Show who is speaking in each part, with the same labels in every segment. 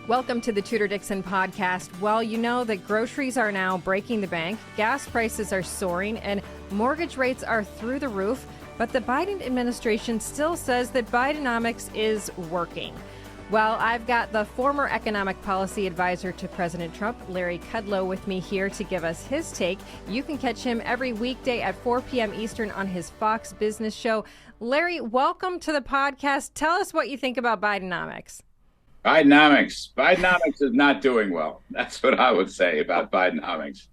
Speaker 1: Welcome to the Tudor Dixon Podcast. Well, you know that groceries are now breaking the bank, gas prices are soaring, and mortgage rates are through the roof. But the Biden administration still says that Bidenomics is working. Well, I've got the former economic policy advisor to President Trump, Larry Kudlow, with me here to give us his take. You can catch him every weekday at 4 p.m. Eastern on his Fox Business show. Larry, welcome to the podcast. Tell us what you think about Bidenomics.
Speaker 2: Bidenomics is not doing well. That's what I would say about Bidenomics.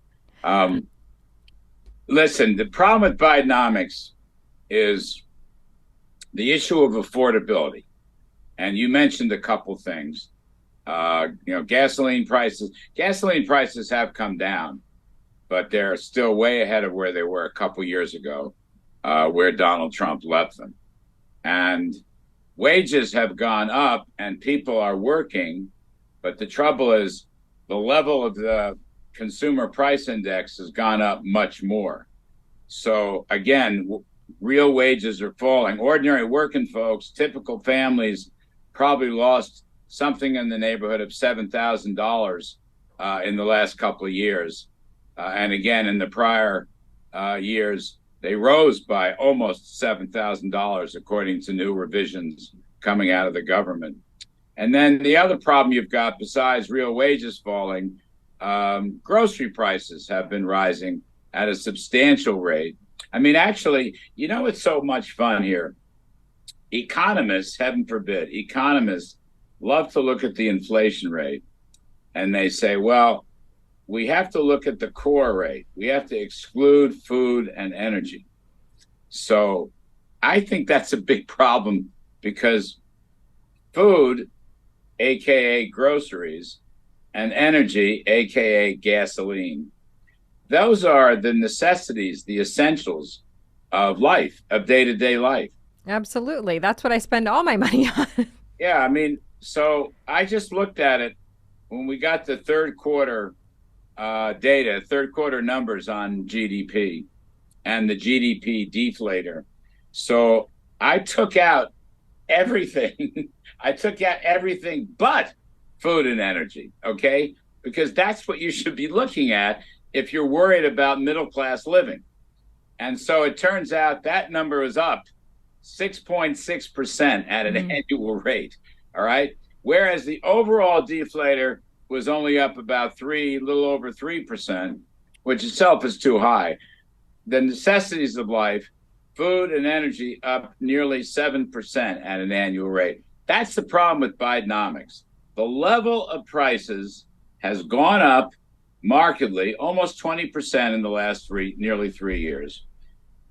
Speaker 2: Listen, the problem with Bidenomics is the issue of affordability. And you mentioned a couple things. Gasoline prices have come down, but they're still way ahead of where they were a couple years ago, where Donald Trump left them. And wages have gone up and people are working, but the trouble is the level of the consumer price index has gone up much more. So again, real wages are falling. Ordinary working folks, typical families, probably lost something in the neighborhood of $7,000 in the last couple of years. And again, in the prior years, they rose by almost $7,000, according to new revisions coming out of the government. And then the other problem you've got, besides real wages falling, grocery prices have been rising at a substantial rate. I mean, actually, it's so much fun here. Economists, heaven forbid, economists love to look at the inflation rate and they say, well, we have to look at the core rate. We have to exclude food and energy. So I think that's a big problem because food, AKA groceries, and energy, AKA gasoline, those are the necessities, the essentials of life, of day-to-day life.
Speaker 1: Absolutely. That's what I spend all my money on.
Speaker 2: Yeah, so I just looked at it when we got the third quarter third quarter numbers on GDP and the GDP deflator. So I took out everything. I took out everything but food and energy, okay? Because that's what you should be looking at if you're worried about middle-class living. And so it turns out that number is up 6.6% at an annual rate, all right? Whereas the overall deflator was only up about a little over 3%, which itself is too high. The necessities of life, food and energy, up nearly 7% at an annual rate. That's the problem with Bidenomics. The level of prices has gone up markedly, almost 20% in the last nearly 3 years.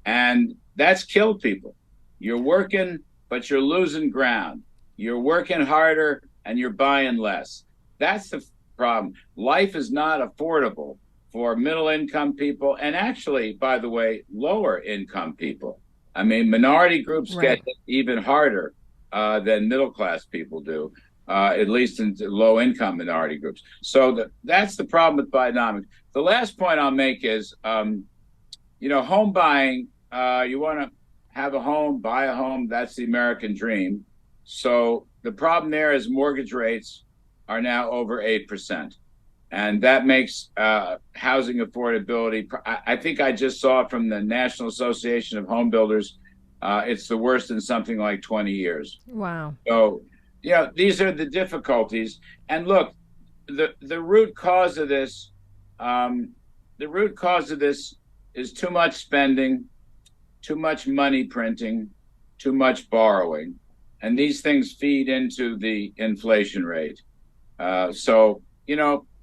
Speaker 2: And that's killed people. You're working, but you're losing ground. You're working harder and you're buying less. That's the problem. Life is not affordable for middle income people. And actually, by the way, lower income people. I mean, minority groups get hit even harder than middle class people do, at least in low income minority groups. So that's the problem with Bidenomics. The last point I'll make is, home buying, you want to have a home, buy a home. That's the American dream. So the problem there is mortgage rates are now over 8%. And that makes housing affordability. I think I just saw from the National Association of Home Builders, it's the worst in something like 20 years.
Speaker 1: Wow.
Speaker 2: So, these are the difficulties. And look, the root cause of this, is too much spending, too much money printing, too much borrowing. And these things feed into the inflation rate.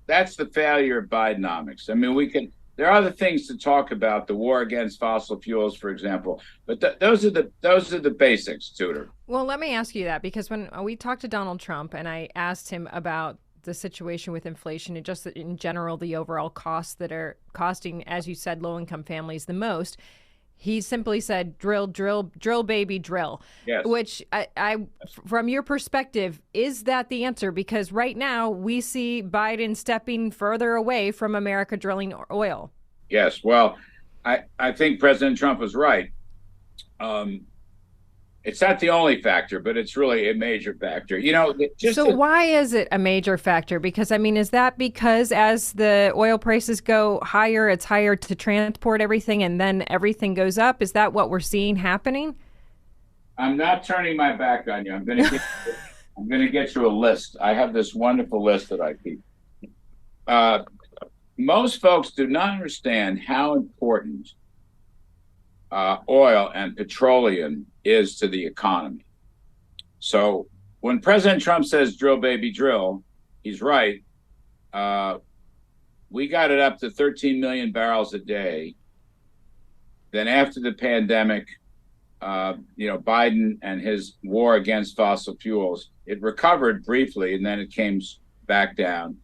Speaker 2: That's the failure of Bidenomics. I mean, there are other things to talk about, the war against fossil fuels, for example, but those are the basics, Tudor.
Speaker 1: Well, let me ask you that, because when we talked to Donald Trump and I asked him about the situation with inflation and just in general, the overall costs that are costing, as you said, low-income families the most, he simply said, drill, drill, drill, baby, drill.
Speaker 2: Yes.
Speaker 1: Which I, from your perspective, is that the answer? Because right now we see Biden stepping further away from America drilling oil.
Speaker 2: Yes. Well, I think President Trump was right. It's not the only factor, but it's really a major factor.
Speaker 1: So why is it a major factor? Because, I mean, is that because as the oil prices go higher, it's higher to transport everything and then everything goes up? Is that what we're seeing happening?
Speaker 2: I'm not turning my back on you. I'm going to get you a list. I have this wonderful list that I keep. Most folks do not understand how important oil and petroleum is to the economy. So when President Trump says drill, baby, drill, he's right. We got it up to 13 million barrels a day. Then after the pandemic, Biden and his war against fossil fuels, it recovered briefly and then it came back down.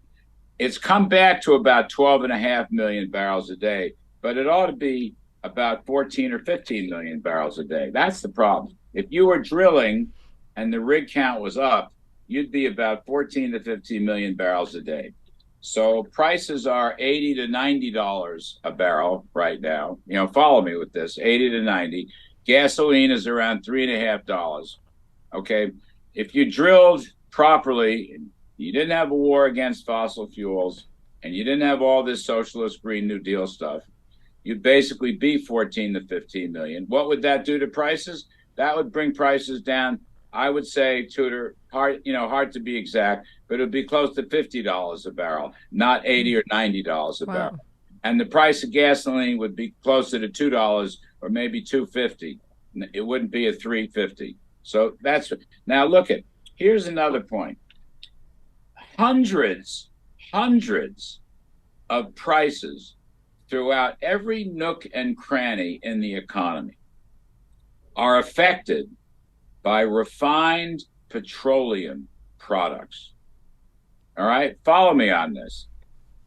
Speaker 2: It's come back to about 12.5 million barrels a day, but it ought to be about 14 or 15 million barrels a day. That's the problem. If you were drilling and the rig count was up, you'd be about 14 to 15 million barrels a day. So prices are $80 to $90 a barrel right now. Follow me with this, 80 to 90. Gasoline is around $3.50. Okay. If you drilled properly, you didn't have a war against fossil fuels, and you didn't have all this socialist Green New Deal stuff, you'd basically be 14 to 15 million. What would that do to prices? That would bring prices down, I would say, Tudor, hard to be exact, but it would be close to $50 a barrel, not $80 or $90 a barrel. And the price of gasoline would be closer to $2 or maybe $2.50. It wouldn't be a $3.50. So now look at, here's another point. Hundreds of prices throughout every nook and cranny in the economy are affected by refined petroleum products. All right, follow me on this.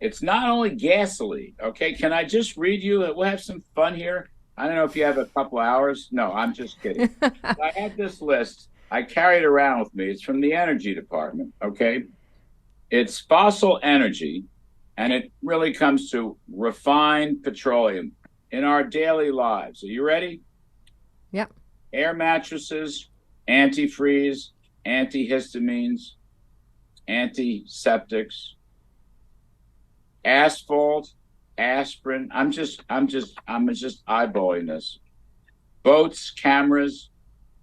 Speaker 2: It's not only gasoline, okay? Can I just read you? We'll have some fun here. I don't know if you have a couple hours. No, I'm just kidding. I have this list. I carry it around with me. It's from the Energy Department, okay? It's fossil energy, and it really comes to refined petroleum in our daily lives. Are you ready?
Speaker 1: Yep.
Speaker 2: Air mattresses, antifreeze, antihistamines, antiseptics, asphalt, aspirin. I'm just eyeballing this. Boats, cameras,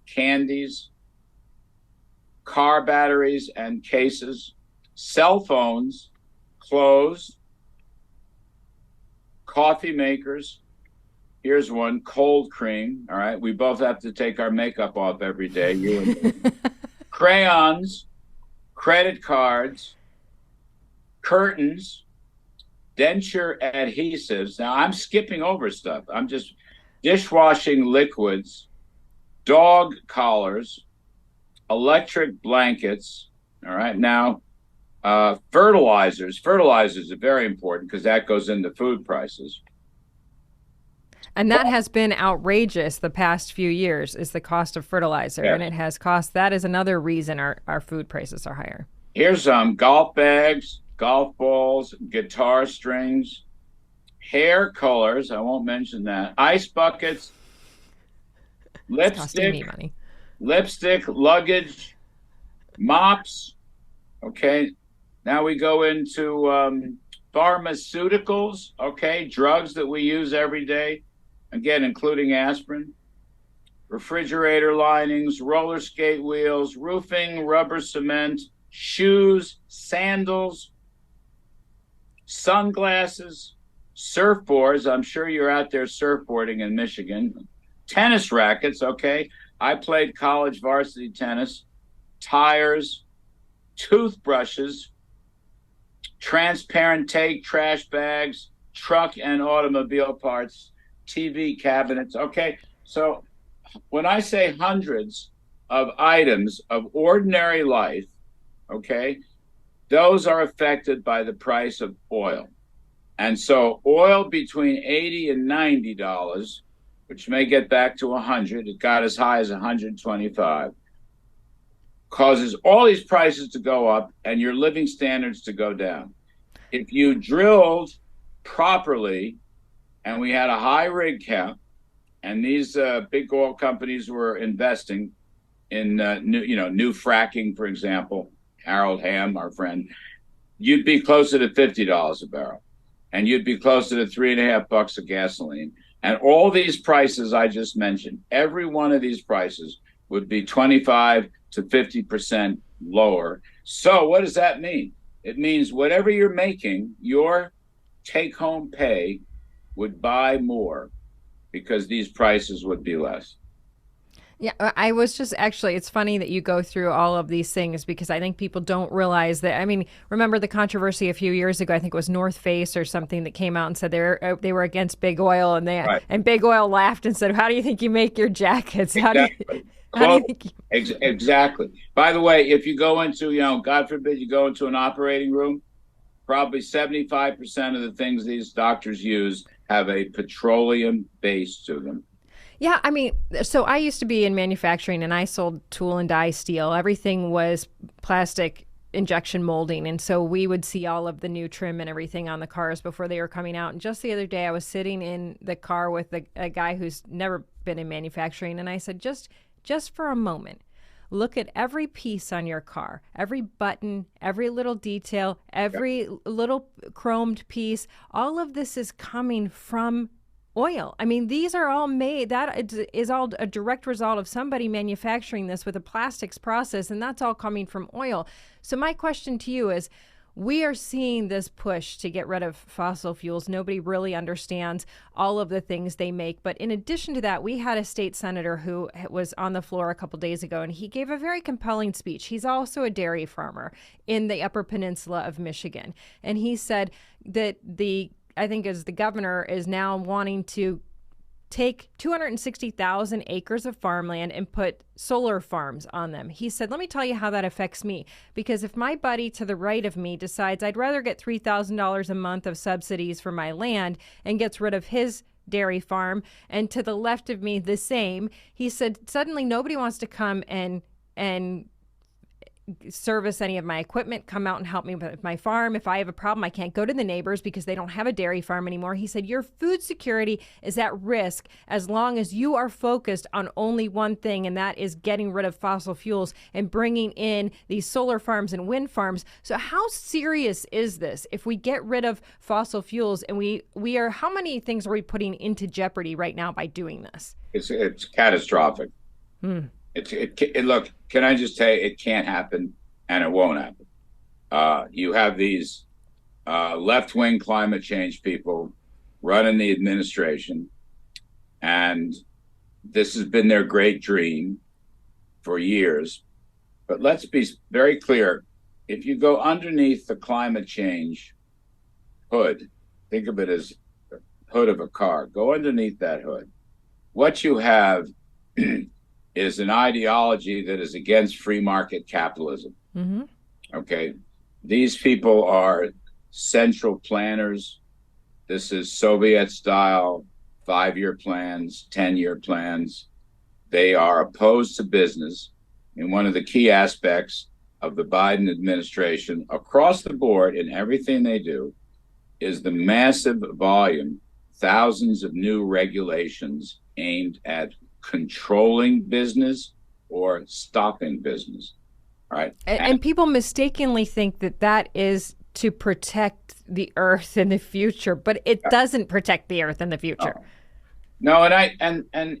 Speaker 2: candies, car batteries and cases, cell phones, clothes, coffee makers. Here's one, cold cream. All right. We both have to take our makeup off every day. You and me. Crayons, credit cards, curtains, denture adhesives. Now I'm skipping over stuff. I'm just dishwashing liquids, dog collars, electric blankets. All right. Now, fertilizers. Fertilizers are very important because that goes into food prices.
Speaker 1: And that has been outrageous the past few years, is the cost of fertilizer. Yes. And it has cost, that is another reason our food prices are higher.
Speaker 2: Here's some golf bags, golf balls, guitar strings, hair colors. I won't mention that. Ice buckets, lipstick, luggage, mops. Okay. Now we go into pharmaceuticals. Okay. Drugs that we use every day. Again, including aspirin, refrigerator linings, roller skate wheels, roofing, rubber cement, shoes, sandals, sunglasses, surfboards. I'm sure you're out there surfboarding in Michigan. Tennis rackets, okay. I played college varsity tennis. Tires, toothbrushes, transparent take trash bags, truck and automobile parts, TV cabinets. Okay, so when I say hundreds of items of ordinary life, okay, those are affected by the price of oil. And so oil between $80 and $90, which may get back to 100, it got as high as 125, causes all these prices to go up and your living standards to go down. If you drilled properly and we had a high rig count and these big oil companies were investing, in new fracking, for example, Harold Hamm, our friend, you'd be closer to $50 a barrel, and you'd be closer to $3.50 of gasoline. And all these prices I just mentioned, every one of these prices would be 25 to 50% lower. So what does that mean? It means whatever you're making, your take-home pay would buy more because these prices would be less.
Speaker 1: Yeah, I was just actually, it's funny that you go through all of these things because I think people don't realize that. I mean, remember the controversy a few years ago, I think it was North Face or something that came out and said they were against big oil, and
Speaker 2: Right.
Speaker 1: and big oil laughed and said, "How do you think you make your jackets?
Speaker 2: Exactly.
Speaker 1: How do you think
Speaker 2: Exactly. By the way, if you go into, God forbid, you go into an operating room, probably 75% of the things these doctors use have a petroleum base to them.
Speaker 1: Yeah, I mean, so I used to be in manufacturing and I sold tool and die steel. Everything was plastic injection molding. And so we would see all of the new trim and everything on the cars before they were coming out. And just the other day, I was sitting in the car with a guy who's never been in manufacturing. And I said, just for a moment, look at every piece on your car, every button, every little detail, every little chromed piece. All of this is coming from oil. I mean, these are all made, that is all a direct result of somebody manufacturing this with a plastics process, and that's all coming from oil. So my question to you is, we are seeing this push to get rid of fossil fuels. Nobody really understands all of the things they make. But in addition to that, we had a state senator who was on the floor a couple days ago, and he gave a very compelling speech. He's also a dairy farmer in the Upper Peninsula of Michigan. And he said that I think as the governor is now wanting to take 260,000 acres of farmland and put solar farms on them. He said, let me tell you how that affects me. Because if my buddy to the right of me decides I'd rather get $3,000 a month of subsidies for my land and gets rid of his dairy farm, and to the left of me the same, he said, suddenly nobody wants to come and service any of my equipment, come out and help me with my farm. If I have a problem, I can't go to the neighbors because they don't have a dairy farm anymore. He said, your food security is at risk as long as you are focused on only one thing, and that is getting rid of fossil fuels and bringing in these solar farms and wind farms. So how serious is this if we get rid of fossil fuels, and we are, how many things are we putting into jeopardy right now by doing this?
Speaker 2: It's catastrophic. Look, can I just say it can't happen and it won't happen. You have these left-wing climate change people running the administration, and this has been their great dream for years. But let's be very clear. If you go underneath the climate change hood, think of it as the hood of a car, go underneath that hood. What you have is an ideology that is against free market capitalism. Mm-hmm. Okay. These people are central planners. This is Soviet style 5-year plans, 10-year plans. They are opposed to business. And one of the key aspects of the Biden administration across the board in everything they do is the massive volume, thousands of new regulations aimed at controlling business or stopping business. All right.
Speaker 1: And people mistakenly think that is to protect the earth in the future, but it doesn't protect the earth in the future.
Speaker 2: No, and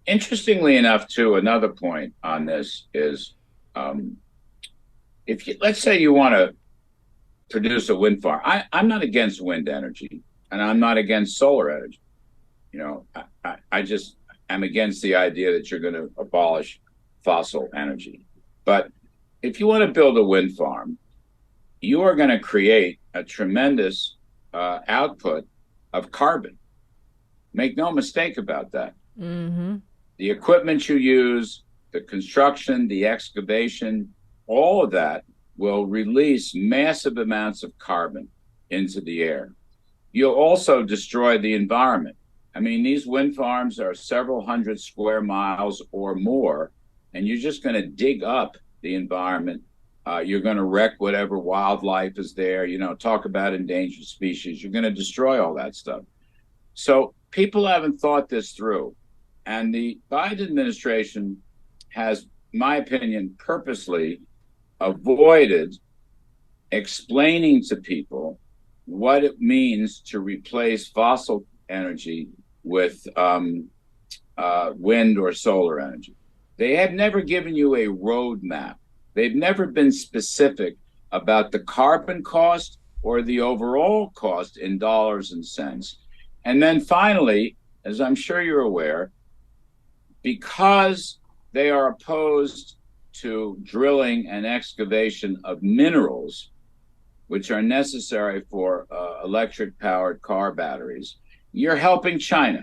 Speaker 2: interestingly enough, too, another point on this is let's say you want to produce a wind farm. I'm not against wind energy, and I'm not against solar energy. I just am against the idea that you're going to abolish fossil energy. But if you want to build a wind farm, you are going to create a tremendous output of carbon. Make no mistake about that. Mm-hmm. The equipment you use, the construction, the excavation, all of that will release massive amounts of carbon into the air. You'll also destroy the environment. I mean, these wind farms are several hundred square miles or more, and you're just going to dig up the environment. You're going to wreck whatever wildlife is there. Talk about endangered species. You're going to destroy all that stuff. So people haven't thought this through. And the Biden administration has my opinion, purposely avoided explaining to people what it means to replace fossil energy with wind or solar energy. They have never given you a roadmap. They've never been specific about the carbon cost or the overall cost in dollars and cents. And then finally, as I'm sure you're aware, because they are opposed to drilling and excavation of minerals, which are necessary for electric-powered car batteries, you're helping China,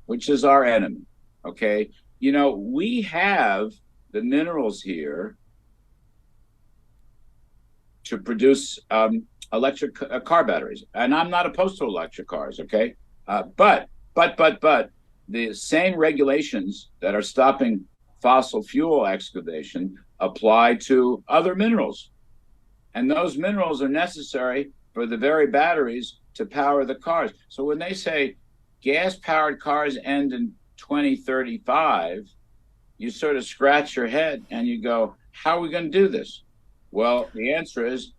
Speaker 2: which is our enemy, okay? You know, we have the minerals here to produce electric car batteries. And I'm not opposed to electric cars, okay? But the same regulations that are stopping fossil fuel excavation apply to other minerals. And those minerals are necessary for the very batteries to power the cars. So when they say gas-powered cars end in 2035, you sort of scratch your head and you go, how are we going to do this? Well, the answer is,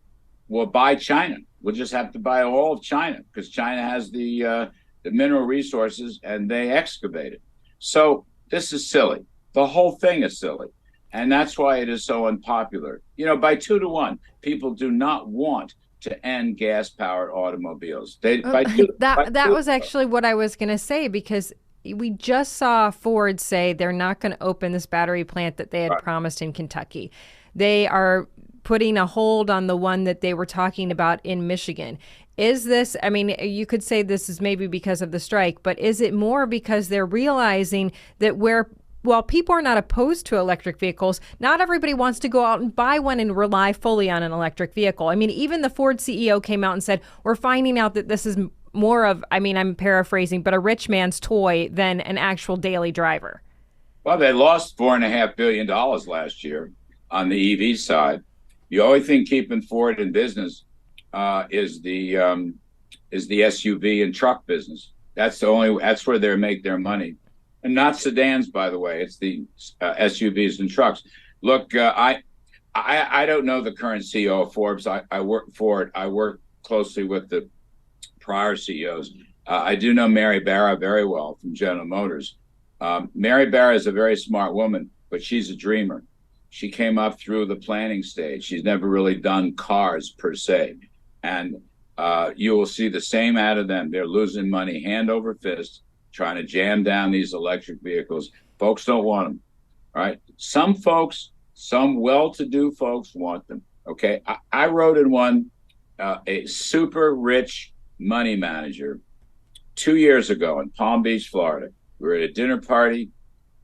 Speaker 2: we'll buy China. We'll just have to buy all of China because China has the mineral resources and they excavate it. So this is silly. The whole thing is silly. And that's why it is so unpopular. You know, by 2-1, people do not want to end gas-powered automobiles.
Speaker 1: That was actually what I was going to say, because we just saw Ford say they're not going to open this battery plant that they had promised in Kentucky. They are putting a hold on the one that they were talking about in Michigan. Is this, I mean, you could say this is maybe because of the strike, but is it more because they're realizing that while people are not opposed to electric vehicles, not everybody wants to go out and buy one and rely fully on an electric vehicle? I mean, even the Ford CEO came out and said, we're finding out that this is more of, I mean, I'm paraphrasing, but a rich man's toy than an actual daily driver.
Speaker 2: Well, they lost $4.5 billion last year on the EV side. The only thing keeping Ford in business is the SUV and truck business. That's where they make their money. And not sedans, by the way. It's the SUVs and trucks. Look, I don't know the current CEO of Forbes. I work for it. I work closely with the prior CEOs. I do know Mary Barra very well from General Motors. Mary Barra is a very smart woman, but she's a dreamer. She came up through the planning stage. She's never really done cars per se. And you will see the same out of them. They're losing money hand over fist, trying to jam down these electric vehicles. Folks don't want them, right? Some folks, some well-to-do folks want them, okay? I wrote in one, a super rich money manager 2 years ago in Palm Beach, Florida. We were at a dinner party.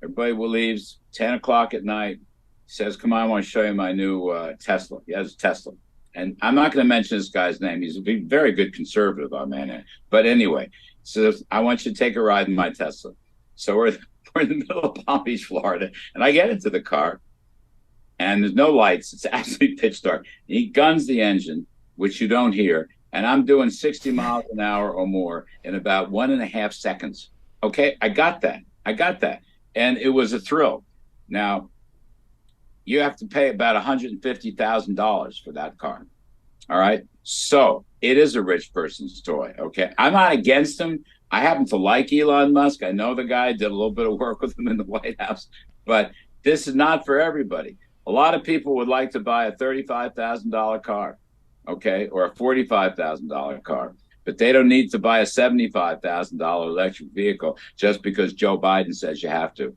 Speaker 2: Everybody leaves, 10 o'clock at night. He says, come on, I want to show you my new Tesla. He has a Tesla. And I'm not going to mention this guy's name. He's a very good conservative, our man. But anyway, so I want you to take a ride in my Tesla. So we're in the middle of Palm Beach, Florida, and I get into the car, and there's no lights. It's absolutely pitch dark. He guns the engine, which you don't hear, and I'm doing 60 miles an hour or more in about 1.5 seconds. Okay, I got that. And it was a thrill. Now, you have to pay about $150,000 for that car. All right. So it is a rich person's toy. Okay. I'm not against him. I happen to like Elon Musk. I know the guy, did a little bit of work with him in the White House, but this is not for everybody. A lot of people would like to buy a $35,000 car. Okay. Or a $45,000 car, but they don't need to buy a $75,000 electric vehicle just because Joe Biden says you have to.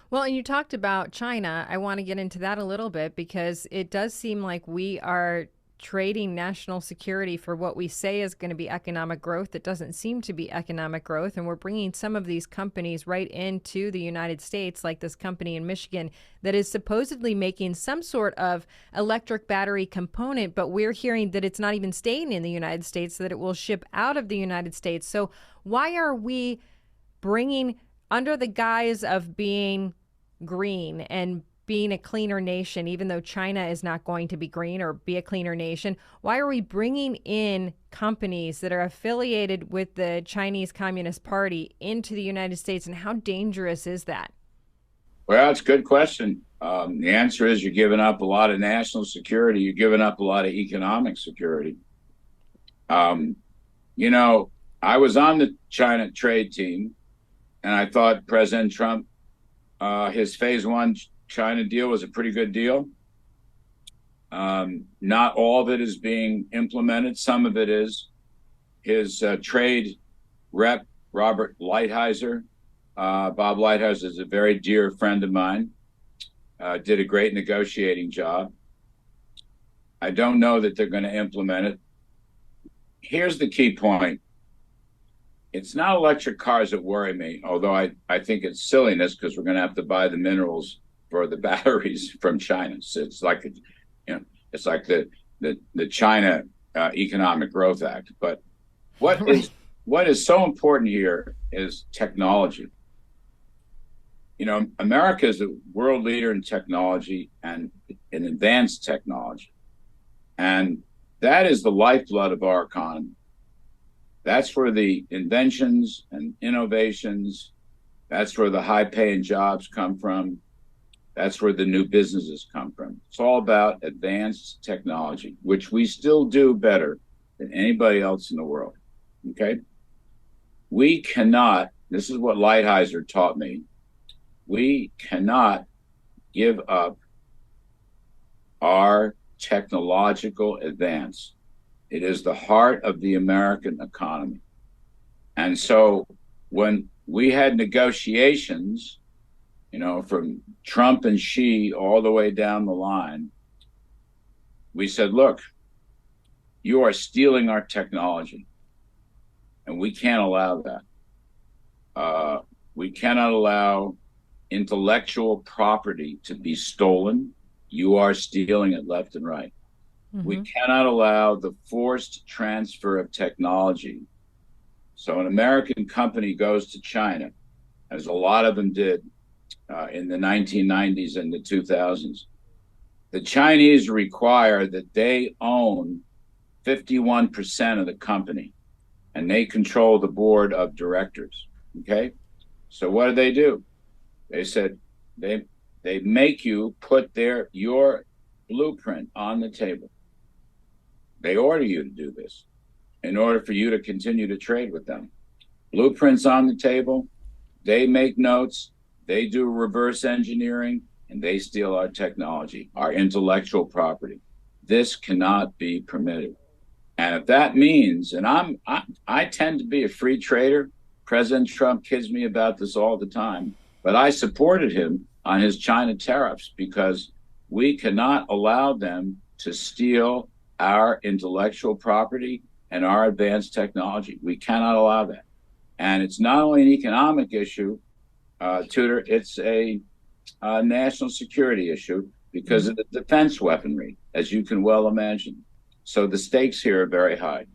Speaker 1: Well, and you talked about China. I want to get into that a little bit because it does seem like we are trading national security for what we say is going to be economic growth. It doesn't seem to be economic growth. And we're bringing some of these companies right into the United States, like this company in Michigan that is supposedly making some sort of electric battery component. But we're hearing that it's not even staying in the United States, that it will ship out of the United States. So why are we bringing, under the guise of being green and being a cleaner nation, even though China is not going to be green or be a cleaner nation, why are we bringing in companies that are affiliated with the Chinese Communist Party into the United States, and how dangerous is that?
Speaker 2: Well, it's a good question. The answer is you're giving up a lot of national security. You're giving up a lot of economic security. Um, you know, I was on the China trade team, and I thought President Trump, his phase one China deal was a pretty good deal. Not all of it is being implemented. Some of it is. His trade rep, Robert Lighthizer, Bob Lighthizer is a very dear friend of mine, did a great negotiating job. I don't know that they're going to implement it. Here's the key point. It's not electric cars that worry me, although I think it's silliness because we're going to have to buy the minerals for the batteries from China. So it's like, it's like the China Economic Growth Act. But what is so important here is technology. America is a world leader in technology and in advanced technology. And that is the lifeblood of our economy. That's where the inventions and innovations, that's where the high-paying jobs come from. That's where the new businesses come from. It's all about advanced technology, which we still do better than anybody else in the world. Okay? We cannot, this is what Lighthizer taught me, we cannot give up our technological advance. It is the heart of the American economy. And so when we had negotiations, from Trump and Xi all the way down the line, we said, look, you are stealing our technology. And we can't allow that. We cannot allow intellectual property to be stolen. You are stealing it left and right. Mm-hmm. We cannot allow the forced transfer of technology. So an American company goes to China, as a lot of them did in the 1990s and the 2000s. The Chinese require that they own 51% of the company, and they control the board of directors. Okay? So what do? They said they make you put your blueprint on the table. They order you to do this in order for you to continue to trade with them. Blueprints on the table, they make notes, they do reverse engineering, and they steal our technology, our intellectual property. This cannot be permitted. And if that means, and I tend to be a free trader. President Trump kids me about this all the time, but I supported him on his China tariffs because we cannot allow them to steal our intellectual property and our advanced technology. We cannot allow that. And it's not only an economic issue, Tudor, it's a national security issue because of the defense weaponry, as you can well imagine. So the stakes here are very high.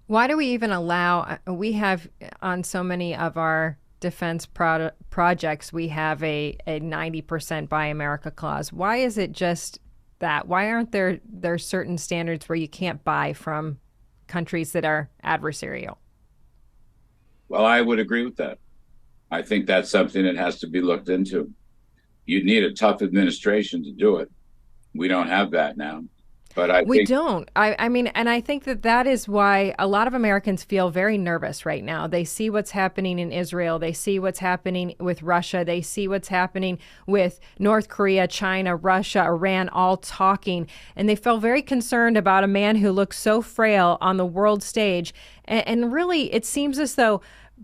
Speaker 1: Why do we even allow, we have on so many of our defense projects, we have a 90% Buy America clause. Why is it just that? Why aren't there certain standards where you can't buy from countries that are adversarial?
Speaker 2: Well, I would agree with that. I think that's something that has to be looked into. You'd need a tough administration to do it. We don't have that now. But
Speaker 1: we don't. I mean, and I think that is why a lot of Americans feel very nervous right now. They see what's happening in Israel. They see what's happening with Russia. They see what's happening with North Korea, China, Russia, Iran, all talking. And they feel very concerned about a man who looks so frail on the world stage. And really, it seems as though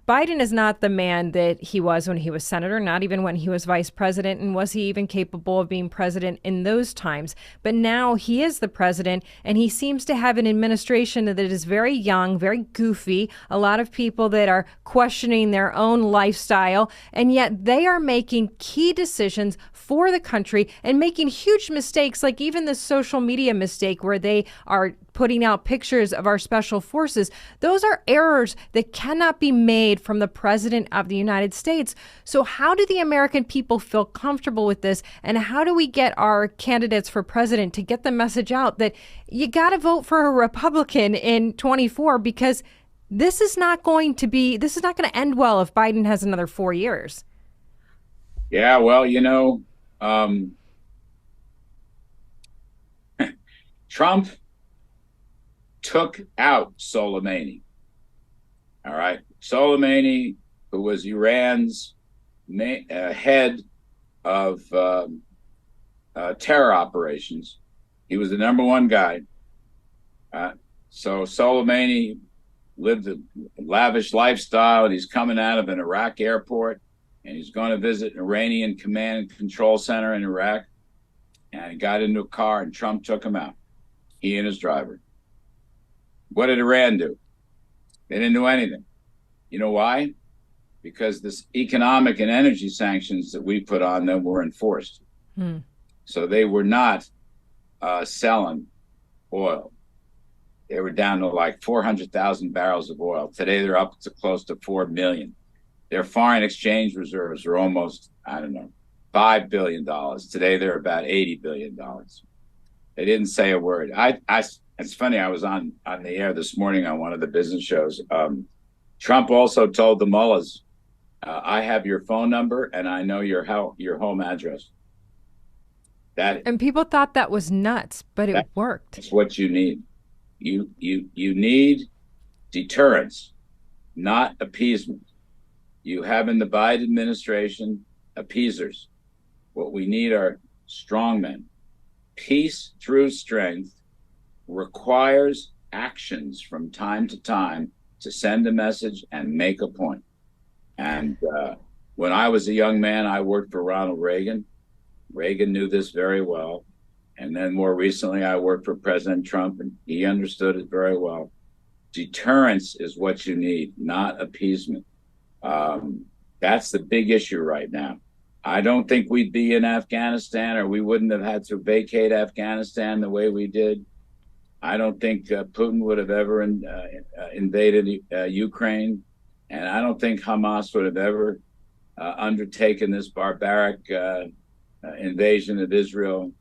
Speaker 1: Biden is not the man that he was when he was senator, not even when he was vice president. And was he even capable of being president in those times? But now he is the president, and he seems to have an administration that is very young, very goofy, a lot of people that are questioning their own lifestyle, and yet they are making key decisions for the country and making huge mistakes, like even the social media mistake where they are putting out pictures of our special forces. Those are errors that cannot be made from the president of the United States. So how do the American people feel comfortable with this? And how do we get our candidates for president to get the message out that you got to vote for a Republican in 24 because this is not going to end well if Biden has another 4 years?
Speaker 2: Yeah, well, Trump took out Soleimani. All right. Soleimani, who was Iran's head of terror operations, he was the number one guy. So Soleimani lived a lavish lifestyle, and he's coming out of an Iraq airport, and he's going to visit an Iranian command and control center in Iraq. And he got into a car, and Trump took him out, he and his driver. What did Iran do? They didn't do anything. You know why? Because this economic and energy sanctions that we put on them were enforced. So they were not selling oil. They were down to like 400,000 barrels of oil. Today, they're up to close to 4 million. Their foreign exchange reserves are almost, I don't know, $5 billion. Today, they're about $80 billion. They didn't say a word. It's funny. I was on the air this morning on one of the business shows. Trump also told the mullahs, I have your phone number and I know your home address.
Speaker 1: And people thought that was nuts, but it worked.
Speaker 2: That's what you need. You need deterrence, not appeasement. You have in the Biden administration appeasers. What we need are strong men. Peace through strength requires actions from time to time to send a message and make a point. And when I was a young man, I worked for Ronald Reagan. Reagan knew this very well. And then more recently, I worked for President Trump, and he understood it very well. Deterrence is what you need, not appeasement. That's the big issue right now. I don't think we'd be in Afghanistan, or we wouldn't have had to vacate Afghanistan the way we did. I don't think Putin would have ever invaded Ukraine. And I don't think Hamas would have ever undertaken this barbaric invasion of Israel,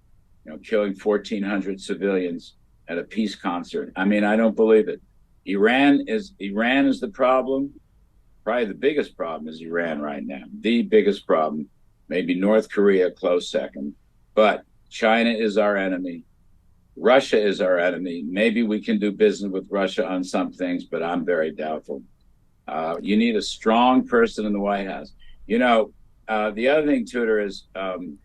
Speaker 2: killing 1,400 civilians at a peace concert. I mean, I don't believe it. Iran is the problem. Probably the biggest problem is Iran right now. The biggest problem, maybe North Korea, close second. But China is our enemy. Russia is our enemy. Maybe we can do business with Russia on some things, but I'm very doubtful. You need a strong person in the White House. The other thing, Tudor, is I'm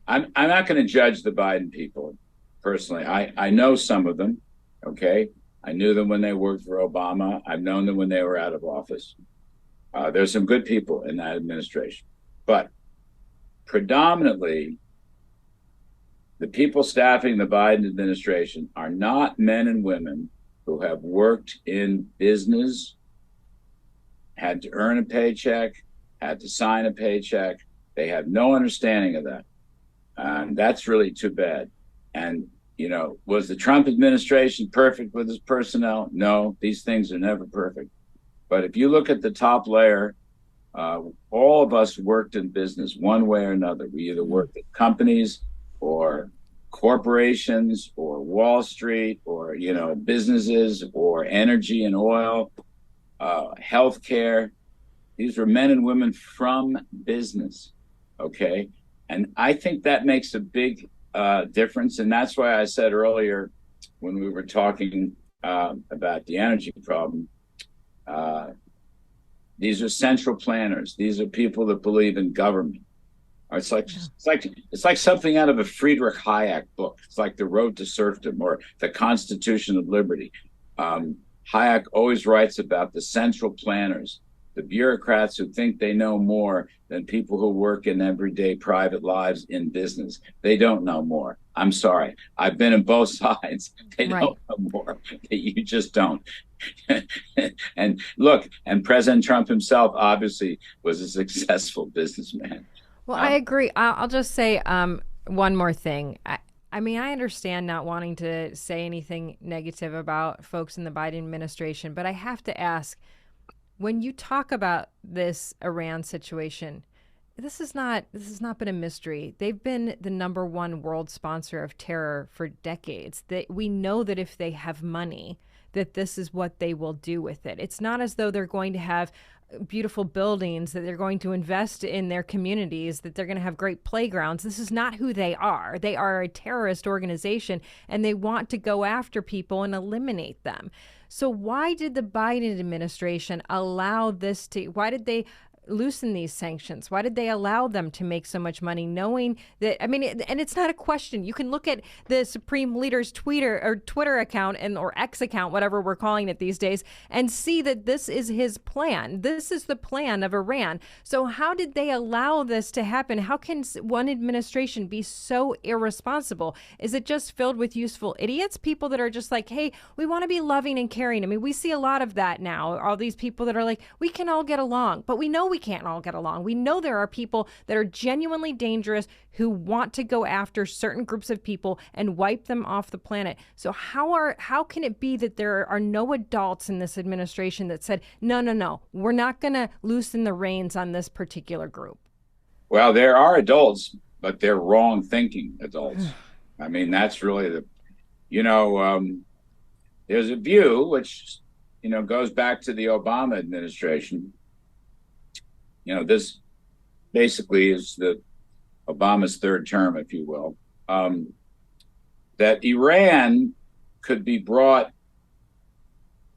Speaker 2: not going to judge the Biden people personally. I know some of them. Okay, I knew them when they worked for Obama. I've known them when they were out of office. There's some good people in that administration, but predominantly, the people staffing the Biden administration are not men and women who have worked in business, had to earn a paycheck, had to sign a paycheck. They have no understanding of that. And that's really too bad. And, was the Trump administration perfect with his personnel? No, these things are never perfect. But if you look at the top layer, all of us worked in business one way or another. We either worked at companies or corporations or Wall Street or, businesses or energy and oil, healthcare. These were men and women from business. Okay. And I think that makes a big difference. And that's why I said earlier when we were talking about the energy problem, these are central planners. These are people that believe in government. It's like something out of a Friedrich Hayek book. It's like The Road to Serfdom or The Constitution of Liberty. Hayek always writes about the central planners, the bureaucrats who think they know more than people who work in everyday private lives in business. They don't know more. I'm sorry. I've been on both sides. They don't know more. You just don't. And look, and President Trump himself obviously was a successful businessman.
Speaker 1: Well, I agree. I'll just say one more thing. I mean, I understand not wanting to say anything negative about folks in the Biden administration, but I have to ask, when you talk about this Iran situation, this has not been a mystery. They've been the number one world sponsor of terror for decades. We know that if they have money, that this is what they will do with it. It's not as though they're going to have beautiful buildings, that they're going to invest in their communities, that they're going to have great playgrounds. This is not who they are. They are a terrorist organization, and they want to go after people and eliminate them. So why did the Biden administration allow this to, why did they loosen these sanctions? Why did they allow them to make so much money, knowing that, I mean, and it's not a question. You can look at the Supreme Leader's Twitter account or X account, whatever we're calling it these days, and see that this is his plan. This is the plan of Iran. So how did they allow this to happen? How can one administration be so irresponsible? Is it just filled with useful idiots? People that are just like, hey, we want to be loving and caring. I mean, we see a lot of that now. All these people that are like, we can all get along, but we know we can't all get along. We know there are people that are genuinely dangerous who want to go after certain groups of people and wipe them off the planet. So how can it be that there are no adults in this administration that said, no, we're not going to loosen the reins on this particular group?
Speaker 2: Well, there are adults, but they're wrong thinking adults. I mean, that's really there's a view which, goes back to the Obama administration. This basically is Obama's third term, if you will, that Iran could be brought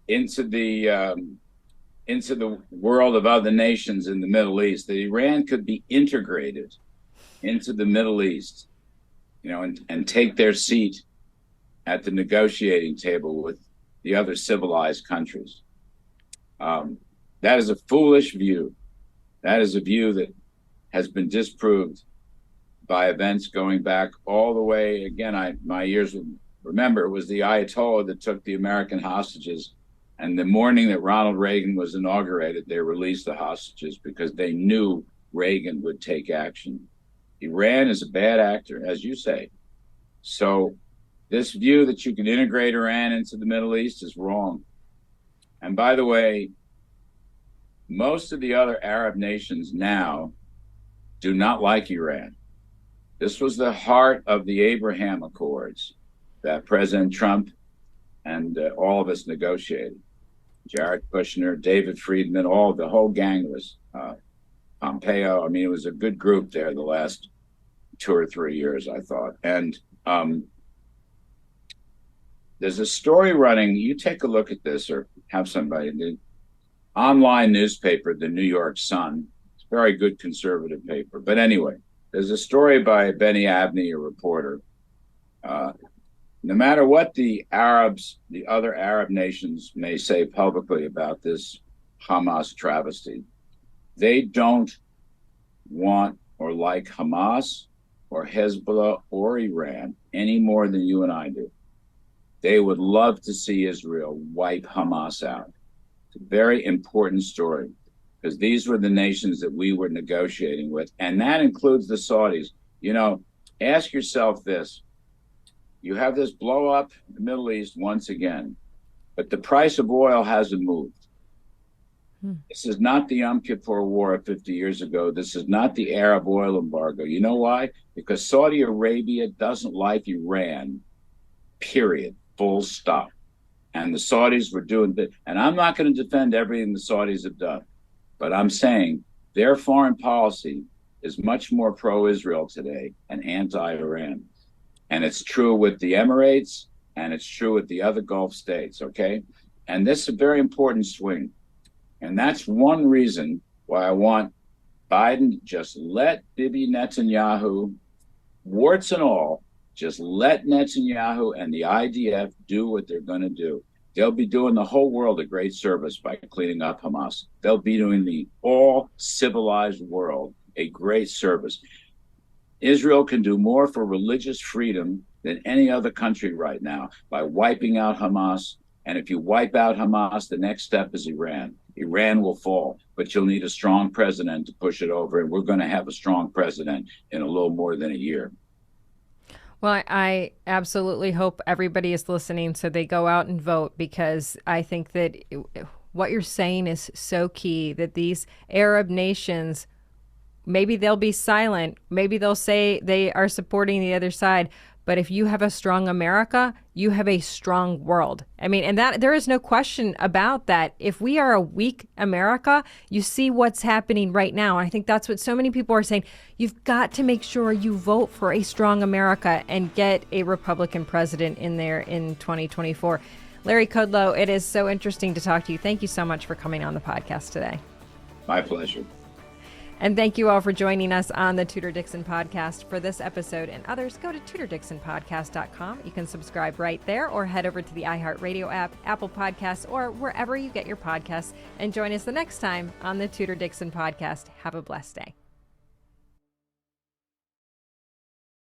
Speaker 2: into the world of other nations in the Middle East, that Iran could be integrated into the Middle East, and take their seat at the negotiating table with the other civilized countries. That is a foolish view. That is a view that has been disproved by events going back all the way. Again, my years would remember, it was the Ayatollah that took the American hostages. And the morning that Ronald Reagan was inaugurated, they released the hostages because they knew Reagan would take action. Iran is a bad actor, as you say. So this view that you can integrate Iran into the Middle East is wrong. And by the way, most of the other Arab nations now do not like Iran. This was the heart of the Abraham Accords that President Trump and all of us negotiated. Jared Kushner, David Friedman, the whole gang was Pompeo. I mean, it was a good group there the last 2 or 3 years, I thought. And there's a story running. You take a look at this, or have somebody. The online newspaper, the New York Sun. It's a very good conservative paper. But anyway, there's a story by Benny Abney, a reporter. No matter what the other Arab nations may say publicly about this Hamas travesty, they don't want or like Hamas or Hezbollah or Iran any more than you and I do. They would love to see Israel wipe Hamas out. It's a very important story because these were the nations that we were negotiating with, and that includes the Saudis. Ask yourself this. You have this blow up in the Middle East once again, but the price of oil hasn't moved. This is not the Yom Kippur War of 50 years ago. This is not the Arab oil embargo. You know why? Because Saudi Arabia doesn't like Iran, period, full stop. And the Saudis were doing that. And I'm not going to defend everything the Saudis have done, but I'm saying their foreign policy is much more pro-Israel today and anti-Iran. And it's true with the Emirates, and it's true with the other Gulf states, okay? And this is a very important swing. And that's one reason why I want Biden to just let Bibi Netanyahu, warts and all, just let Netanyahu and the IDF do what they're going to do. They'll be doing the whole world a great service by cleaning up Hamas. They'll be doing the all civilized world a great service. Israel can do more for religious freedom than any other country right now by wiping out Hamas. And if you wipe out Hamas, the next step is Iran. Iran will fall, but you'll need a strong president to push it over. And we're going to have a strong president in a little more than a year.
Speaker 1: Well, I absolutely hope everybody is listening so they go out and vote, because I think that what you're saying is so key, that these Arab nations, maybe they'll be silent. Maybe they'll say they are supporting the other side, But if you have a strong America, you have a strong world. I mean, and that there is no question about that. If we are a weak America, you see what's happening right now. And I think that's what so many people are saying. You've got to make sure you vote for a strong America and get a Republican president in there in 2024. Larry Kudlow, it is so interesting to talk to you. Thank you so much for coming on the podcast today.
Speaker 2: My pleasure.
Speaker 1: And thank you all for joining us on the Tudor Dixon Podcast. For this episode and others, go to TudorDixonPodcast.com. You can subscribe right there or head over to the iHeartRadio app, Apple Podcasts, or wherever you get your podcasts. And join us the next time on the Tudor Dixon Podcast. Have a blessed day.